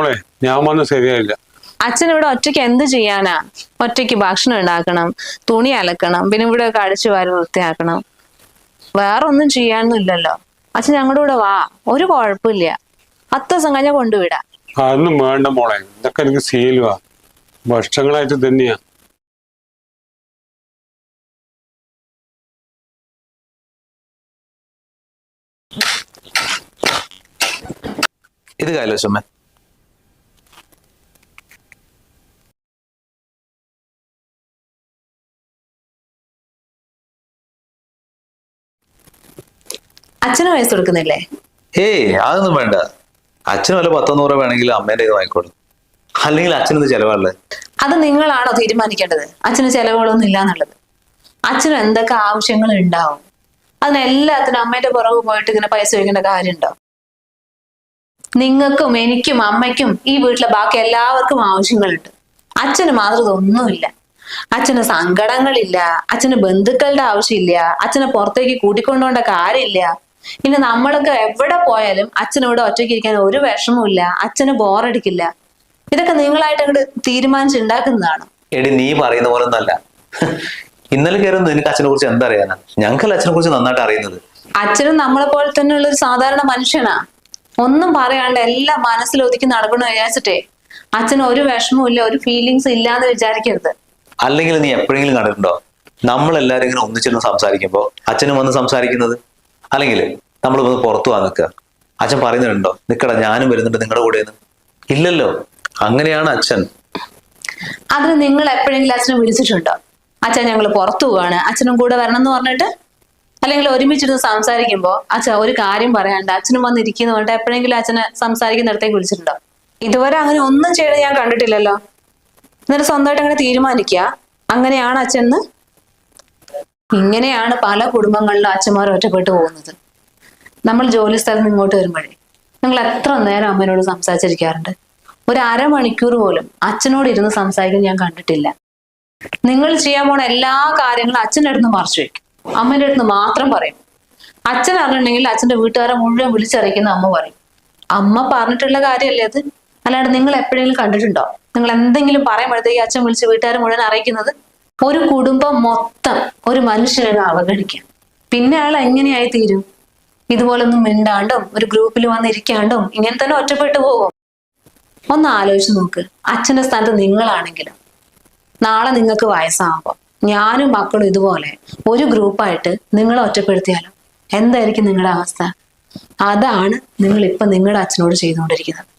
മോളെ ഞാൻ വന്ന് ശരിയായില്ല. അച്ഛൻ ഇവിടെ ഒറ്റയ്ക്ക് എന്ത് ചെയ്യാനാ? ഒറ്റയ്ക്ക് ഭക്ഷണം ഉണ്ടാക്കണം, തുണി അലക്കണം, പിന്നെ ഇവിടെ അടിച്ചു വാരി വൃത്തിയാക്കണം. വേറെ ഒന്നും ചെയ്യാനൊന്നുമില്ലല്ലോ. അച്ഛൻ ഞങ്ങളുടെ കൂടെ വാ, ഒരു കുഴപ്പമില്ല. 10 ദിവസം കഴിഞ്ഞാൽ കൊണ്ടുവിടാം. അതൊന്നും വേണ്ട മോളെ, ഇതൊക്കെ എനിക്ക് ശീലമാ, വർഷങ്ങളായിട്ട് തന്നെയാ. ഇത് കൈലാസമ്മേ, അച്ഛന് വയസ്സ് കൊടുക്കുന്നില്ലേ? ഏയ് അതൊന്നും വേണ്ട. അച്ഛന് വല്ല 100-100 വേണമെങ്കിൽ അമ്മേന്റെ ഇത് വാങ്ങിക്കോളും. അല്ലെങ്കിൽ അച്ഛനത് ചെലവാണല്ലേ. അത് നിങ്ങളാണോ തീരുമാനിക്കേണ്ടത് അച്ഛന് ചെലവുകളൊന്നും ഇല്ലാന്നുള്ളത്? അച്ഛന് എന്തൊക്കെ ആവശ്യങ്ങൾ ഉണ്ടാവും, അതിനെല്ലാത്തിനും അമ്മേന്റെ പുറകെ പോയിട്ട് ഇങ്ങനെ പൈസ വയ്ക്കേണ്ട കാര്യമുണ്ടോ? നിങ്ങൾക്കും എനിക്കും അമ്മയ്ക്കും ഈ വീട്ടിലെ ബാക്കി എല്ലാവർക്കും ആവശ്യങ്ങളുണ്ട്. അച്ഛന് മാത്രം ഇതൊന്നുമില്ല. അച്ഛന് സങ്കടങ്ങളില്ല, അച്ഛന് ബന്ധുക്കളുടെ ആവശ്യമില്ല, അച്ഛനെ പുറത്തേക്ക് കൂട്ടിക്കൊണ്ടുപോകേണ്ട കാര്യമില്ല. ഇനി നമ്മളൊക്കെ എവിടെ പോയാലും അച്ഛനിവിടെ ഒറ്റയ്ക്ക് ഇരിക്കാൻ ഒരു വിഷമവും ഇല്ല, അച്ഛന് ബോറടിക്കില്ല. ഇതൊക്കെ നിങ്ങളായിട്ട് അങ്ങോട്ട് തീരുമാനിച്ചുണ്ടാക്കുന്നതാണ്. എടി നീ പറയുന്ന പോലെ ഒന്നല്ല. ഇന്നലെ കയറുന്നത് നിനക്ക് അച്ഛനെ കുറിച്ച് എന്തറിയാനാ? ഞങ്ങൾക്ക് അച്ഛനെ കുറിച്ച് നന്നായിട്ട് അറിയുന്നത്. അച്ഛനും നമ്മളെ പോലെ തന്നെയുള്ള ഒരു സാധാരണ മനുഷ്യനാ. ഒന്നും പറയാണ്ട് എല്ലാം മനസ്സിൽ ഒതുക്കി നടക്കണമെന്ന് വിചാരിച്ചിട്ടേ അച്ഛന് ഒരു വിഷമവും ഇല്ല, ഒരു ഫീലിങ്സ് ഇല്ലാന്ന് വിചാരിക്കരുത്. അല്ലെങ്കിൽ നീ എപ്പോഴെങ്കിലും കണ്ടിട്ടുണ്ടോ നമ്മളെല്ലാരും ഇങ്ങനെ ഒന്നിച്ചിരുന്ന് സംസാരിക്കുമ്പോ അച്ഛനും വന്ന് സംസാരിക്കുന്നത്? അല്ലെങ്കിൽ നമ്മൾ വന്ന് പുറത്തു പോകാൻ നിൽക്കുക, അച്ഛൻ പറയുന്നുണ്ടോ നിക്കടാ ഞാനും വരുന്നുണ്ട് നിങ്ങളുടെ കൂടെയെന്ന്? ഇല്ലല്ലോ. അങ്ങനെയാണ് അച്ഛൻ. അതിന് നിങ്ങൾ എപ്പോഴെങ്കിലും അച്ഛനെ വിളിച്ചിട്ടുണ്ടോ? അച്ഛൻ ഞങ്ങൾ പുറത്തു പോവാണ്, അച്ഛനും കൂടെ വരണം എന്ന് പറഞ്ഞിട്ട്? അല്ലെങ്കിൽ ഒരുമിച്ചിരുന്ന് സംസാരിക്കുമ്പോ അച്ഛൻ ഒരു കാര്യം പറയാണ്ട് അച്ഛനും വന്നിരിക്കുന്നു പറഞ്ഞിട്ട് എപ്പോഴെങ്കിലും അച്ഛനെ സംസാരിക്കുന്നിടത്തേക്ക് വിളിച്ചിട്ടുണ്ടോ? ഇതുവരെ അങ്ങനെ ഒന്നും ചെയ്യണത് ഞാൻ കണ്ടിട്ടില്ലല്ലോ. എന്നിട്ട് സ്വന്തമായിട്ട് അങ്ങനെ തീരുമാനിക്കുക അങ്ങനെയാണ് അച്ഛന്ന്. ഇങ്ങനെയാണ് പല കുടുംബങ്ങളിലും അച്ഛന്മാർ ഒറ്റപ്പെട്ടു പോകുന്നത്. നമ്മൾ ജോലി സ്ഥലത്ത് നിന്ന് ഇങ്ങോട്ട് വരുമ്പോഴേ നിങ്ങൾ എത്ര നേരം അമ്മേനോട് സംസാരിച്ചിരിക്കാറുണ്ട്? ഒരു അരമണിക്കൂർ പോലും അച്ഛനോട് ഇരുന്ന് സംസാരിക്കാൻ ഞാൻ കണ്ടിട്ടില്ല. നിങ്ങൾ ചെയ്യാൻ പോണ എല്ലാ കാര്യങ്ങളും അച്ഛൻ്റെ അടുത്ത് മറച്ചു വെക്കും, അമ്മേൻ്റെ അടുത്ത് മാത്രം പറയും. അച്ഛൻ അറിഞ്ഞിട്ടുണ്ടെങ്കിൽ അച്ഛൻ്റെ വീട്ടുകാരെ മുഴുവൻ വിളിച്ചറിയിക്കുന്ന അമ്മ പറയും. അമ്മ പറഞ്ഞിട്ടുള്ള കാര്യമല്ലേ അത്? അല്ലാണ്ട് നിങ്ങൾ എപ്പോഴെങ്കിലും കണ്ടിട്ടുണ്ടോ നിങ്ങൾ എന്തെങ്കിലും പറയുമ്പോഴത്തേക്ക് അച്ഛൻ വിളിച്ച് വീട്ടുകാരെ മുഴുവൻ അറിയിക്കുന്നത്? ഒരു കുടുംബം മൊത്തം ഒരു മനുഷ്യനെ അവഗണിക്കാം. പിന്നെ അയാൾ എങ്ങനെയായി തീരും? ഇതുപോലൊന്നും മിണ്ടാണ്ടും ഒരു ഗ്രൂപ്പിൽ വന്നിരിക്കാണ്ടും ഇങ്ങനെ തന്നെ ഒറ്റപ്പെട്ടു പോകും. ഒന്ന് ആലോചിച്ച് നോക്ക്, അച്ഛൻ്റെ സ്ഥാനത്ത് നിങ്ങളാണെങ്കിലും നാളെ നിങ്ങൾക്ക് വയസ്സാകുമ്പോൾ ഞാനും മക്കളും ഇതുപോലെ ഒരു ഗ്രൂപ്പായിട്ട് നിങ്ങളെ ഒറ്റപ്പെടുത്തിയാലോ? എന്തായിരിക്കും നിങ്ങളുടെ അവസ്ഥ? അതാണ് നിങ്ങൾ ഇപ്പൊ നിങ്ങളുടെ അച്ഛനോട് ചെയ്തുകൊണ്ടിരിക്കുന്നത്.